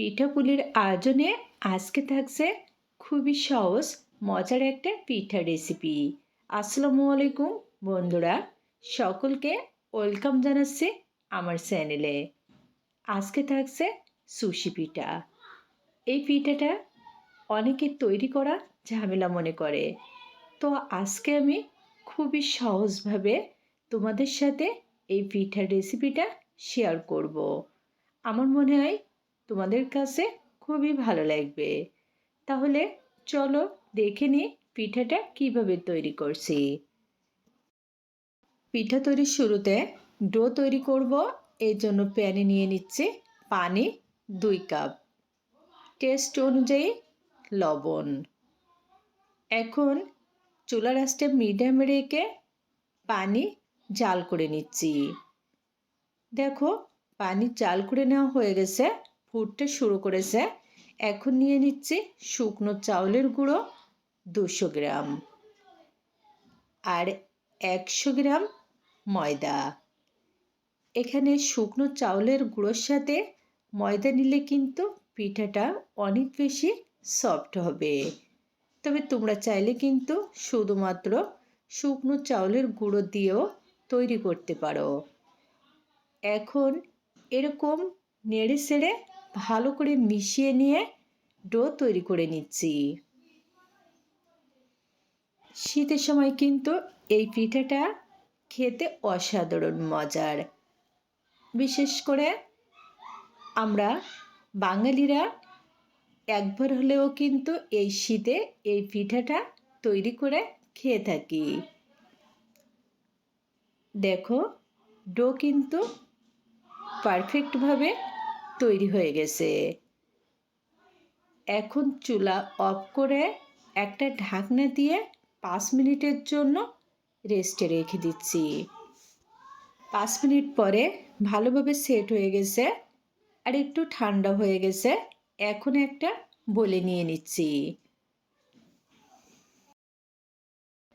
পিঠাপুলির আয়োজনে আজকে থাকছে খুবই সহজ মজার একটা পিঠা রেসিপি। আসসালামু আলাইকুম বন্ধুরা, সকলকে ওয়েলকাম জানাচ্ছি আমার চ্যানেলে। আজকে থাকছে সুশি পিঠা। এই পিঠাটা অনেকে তৈরি করা ঝামেলা মনে করে, তো আজকে আমি খুবই সহজভাবে তোমাদের সাথে এই পিঠার রেসিপিটা শেয়ার করব। আমার মনে হয় তোমাদের কাছে খুবই ভালো লাগবে। তাহলে চলো দেখে নিই পিঠাটা কিভাবে তৈরি করছি। পিঠা তৈরির শুরুতে ডো তৈরি করব। এই জন্য প্যানে নিয়ে নিচ্ছি পানি 2 কাপ, টেস্ট অনুযায়ী লবণ। এখন চুলার আঁচটা মিডিয়ামে রেখে পানি জাল করে নিচ্ছি। দেখো, পানি জাল করে নেওয়া হয়ে গেছে, ফুটতে শুরু করেছে। এখন নিয়ে নিচ্ছি শুকনো চাউলের গুঁড়ো 200 গ্রাম আর 100 গ্রাম ময়দা। এখানে শুকনো চাউলের গুঁড়োর সাথে ময়দা নিলে কিন্তু পিঠাটা অনেক বেশি সফট হবে। তবে তোমরা চাইলে কিন্তু শুধুমাত্র শুকনো চাউলের গুঁড়ো দিয়েও তৈরি করতে পারো। এখন এরকম নেড়ে ছেড়ে ভালো করে মিশিয়ে নিয়ে ডো তৈরি করে নিচ্ছি। শীতের সময় কিন্তু এই পিঠাটা খেতে অসাধারণ মজার। বিশেষ করে আমরা বাঙালিরা একবার হলেও কিন্তু এই শীতে এই পিঠাটা তৈরি করে খেয়ে থাকি। দেখো, ডো কিন্তু পারফেক্টভাবে তৈরি হয়ে গেছে। এখন চুলা অফ করে একটা ঢাকনা দিয়ে 5 মিনিটের জন্য রেস্টে রেখে দিচ্ছি। 5 মিনিট পরে ভালোভাবে সেট হয়ে গেছে আর একটু ঠান্ডা হয়ে গেছে। এখন একটা বলে নিয়ে নিচ্ছি।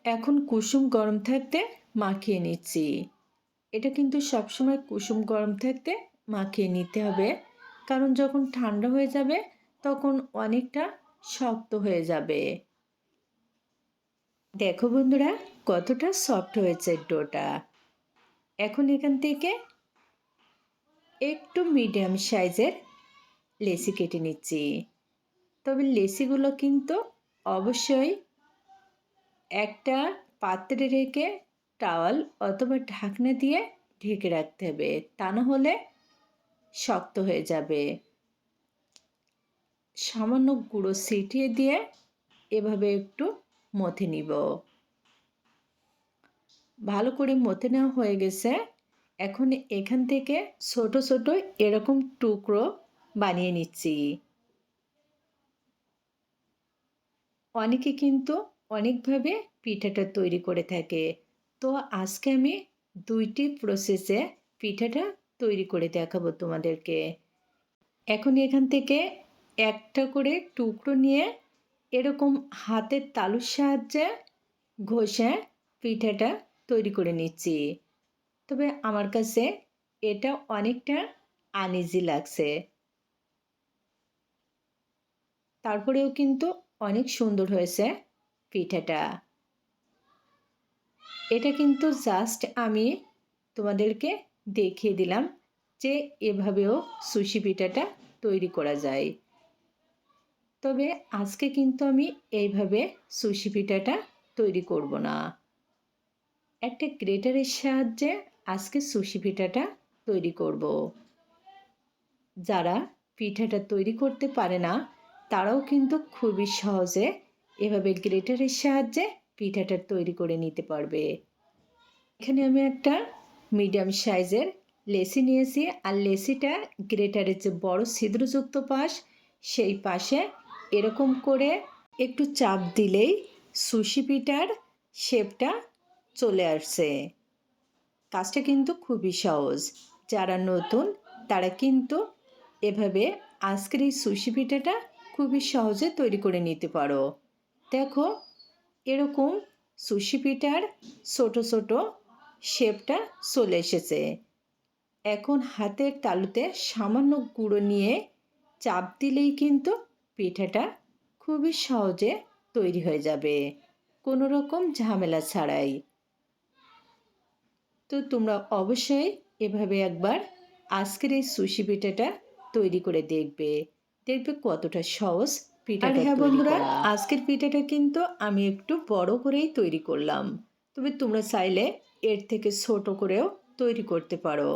এখন কুসুম গরম থাকতে মাখিয়ে নিচ্ছি। এটা কিন্তু সবসময় কুসুম গরম থাকতে মাখিয়ে নিতে হবে, কারণ যখন ঠান্ডা হয়ে যাবে তখন অনেকটা শক্ত হয়ে যাবে। দেখো বন্ধুরা, কতটা সফট হয়েছে ডোটা। এখন এখান থেকে একটু মিডিয়াম সাইজের লেচি কেটে নিচ্ছি। তবে লেচিগুলো কিন্তু অবশ্যই একটা পাত্রে রেখে টাওয়াল অথবা ঢাকনা দিয়ে ঢেকে রাখতে হবে, তা না হলে শক্ত হয়ে যাবে। সামান্য গুঁড়ো ছিটিয়ে দিয়ে এভাবে একটু মথে নিব। ভালো করে মথে নেওয়া হয়ে গেছে। এখন এখান থেকে ছোট ছোট এরকম টুকরো বানিয়ে নিচ্ছি। অনেকে কিন্তু অনেকভাবে পিঠাটা তৈরি করে থাকে, তো আজকে আমি 2টি প্রসেসে পিঠাটা তৈরি করে দেখাবো তোমাদেরকে। এখন এখান থেকে একটা করে টুকরো নিয়ে এরকম হাতের তালুর সাহায্যে ঘষে পিঠাটা তৈরি করে নিচ্ছি। তবে আমার কাছে এটা অনেকটা আনইজি লাগছে, তারপরেও কিন্তু অনেক সুন্দর হয়েছে পিঠাটা। এটা কিন্তু জাস্ট আমি তোমাদেরকে দেখিয়ে দিলাম যে এভাবেও সুশি পিঠাটা তৈরি করা যায়। তবে আজকে কিন্তু আমি এইভাবে সুশি পিঠাটা তৈরি করব না। একটা গ্রেটারের সাহায্যে আজকে সুশি পিঠাটা তৈরি করব। যারা পিঠাটা তৈরি করতে পারে না তারাও কিন্তু খুবই সহজে এভাবে গ্রেটারের সাহায্যে পিঠাটা তৈরি করে নিতে পারবে। এখানে আমি একটা মিডিয়াম সাইজের লেচি নিয়েছি, আর লেচিটা গ্রেটারের যে বড় ছিদ্রযুক্ত পাশ সেই পাশে এরকম করে একটু চাপ দিলেই সুশি পিঠার শেপটা চলে আসছে। কাজটা কিন্তু খুবই সহজ। যারা নতুন তারা কিন্তু এভাবে আজকের এই সুশি পিঠাটা খুবই সহজে তৈরি করে নিতে পারো। দেখো, এরকম সুশি পিঠার ছোট ছোট শেপটা চলে এসেছে। এখন হাতের তালুতে সামান্য গুঁড়ো নিয়ে চাপ দিলেই কিন্তু পিঠাটা খুবই সহজে তৈরি হয়ে যাবে, কোনো রকম ঝামেলা ছাড়াই। তো তোমরা অবশ্যই এভাবে একবার আজকের এই সুশি পিঠাটা তৈরি করে দেখবে, দেখবে কতটা সহজ পিঠাটা। আর হ্যাঁ বন্ধুরা, আজকের পিঠাটা কিন্তু আমি একটু বড় করেই তৈরি করলাম, তবে তোমরা চাইলে এর থেকে ছোট করেও তৈরি করতে পারো।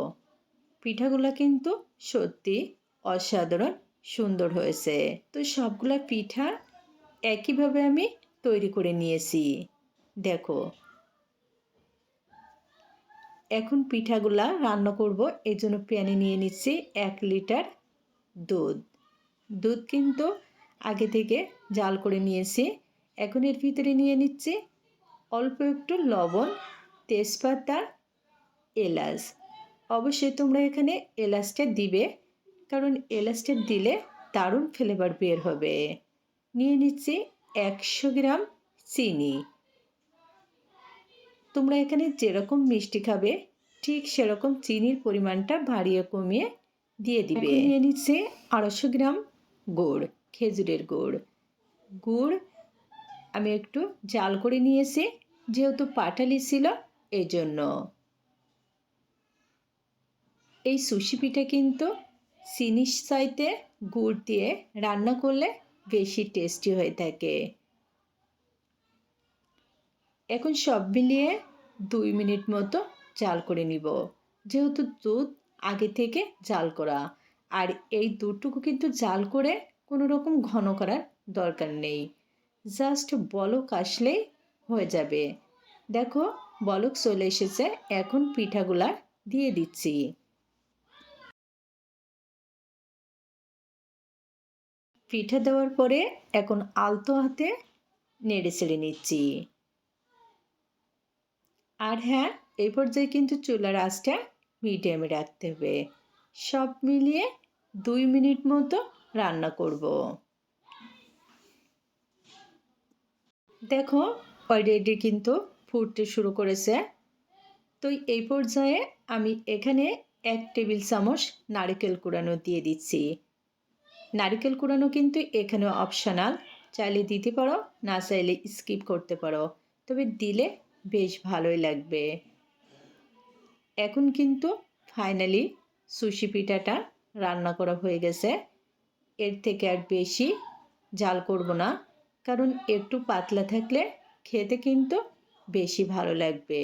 পিঠাগুলো কিন্তু সত্যি অসাধারণ সুন্দর হয়েছে। তো সবগুলা পিঠা একইভাবে আমি তৈরি করে নিয়েছি। দেখো, এখন পিঠাগুলা রান্না করব, এই জন্য প্যানে নিয়ে নিচ্ছি 1 লিটার দুধ। দুধ কিন্তু আগে থেকে জাল করে নিয়েছি। এখন এর ভিতরে নিয়ে নিচ্ছি অল্প একটু লবণ, তেজপাতা, এলাচ। অবশ্যই তোমরা এখানে এলাচটা দিবে, কারণ এলাচটা দিলে দারুণ ফ্লেভার বের হবে। নিয়ে নিচ্ছি 100 গ্রাম চিনি। তোমরা এখানে যেরকম মিষ্টি খাবে ঠিক সেরকম চিনির পরিমাণটা বাড়িয়ে কমিয়ে দিয়ে দিবে। এখন নিয়ে নিচ্ছে 250 গ্রাম গুড়, খেজুরের গুড়। গুড় আমি একটু জাল করে নিয়েছি, যেহেতু পাটালি ছিল এই জন্য। এই সুশি পিঠা কিন্তু চিনির চাইতে গুড় দিয়ে রান্না করলে বেশি টেস্টি হয়ে থাকে। এখন সব মিলিয়ে 2 মিনিট মতো জাল করে নিব, যেহেতু দুধ আগে থেকে জাল করা। আর এই দুধটুকু কিন্তু জাল করে কোনো রকম ঘন করার দরকার নেই, জাস্ট বলক আসলেই হয়ে যাবে। দেখো, বলক চলে এসেছে, এখন পিঠাগুলা দিয়ে দিচ্ছি। পিঠা দেওয়ার পরে এখন আলতো হাতে নেড়ে চেড়ে নিচ্ছি। আর হ্যাঁ, এই পর্যায়ে কিন্তু চুলার আঁচটা মিডিয়ামে রাখতে হবে। সব মিলিয়ে 2 মিনিট মতো রান্না করব। দেখো, অলরেডি কিন্তু ফুটতে শুরু করেছে। তো এই পর্যায়ে আমি এখানে 1 টেবিল চামচ নারকেল কুড়ানো দিয়ে দিচ্ছি। নারকেল কুড়ানো কিন্তু এখানে অপশনাল, চাইলে দিতে পারো, না চাইলে স্কিপ করতে পারো, তবে দিলে বেশ ভালোই লাগবে। এখন কিন্তু ফাইনালি সুশি পিঠাটা রান্না করা হয়ে গেছে। এর থেকে আর বেশি জাল করব না, কারণ একটু পাতলা থাকলে খেতে কিন্তু বেশি ভালো লাগবে।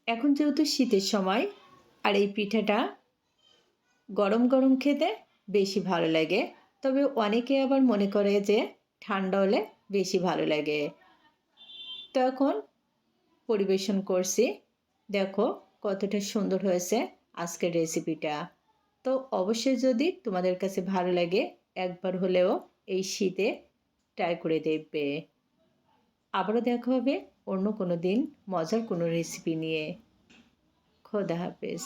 এখন যেহেতু শীতের সময়, আর এই পিঠাটা গরম গরম খেতে বেশি ভালো লাগে, তবে অনেকে আবার মনে করে যে ঠান্ডা হলে বেশি ভালো লাগে। তো এখন পরিবেশন করছি। দেখো কতটা সুন্দর হয়েছে আজকের রেসিপিটা। তো অবশ্যই যদি তোমাদের কাছে ভালো লাগে, একবার হলেও এই শীতে ট্রাই করে দেখবে। আবারও দেখা হবে অন্য কোনো দিন মজার কোনো রেসিপি নিয়ে। খোদা হাফেজ।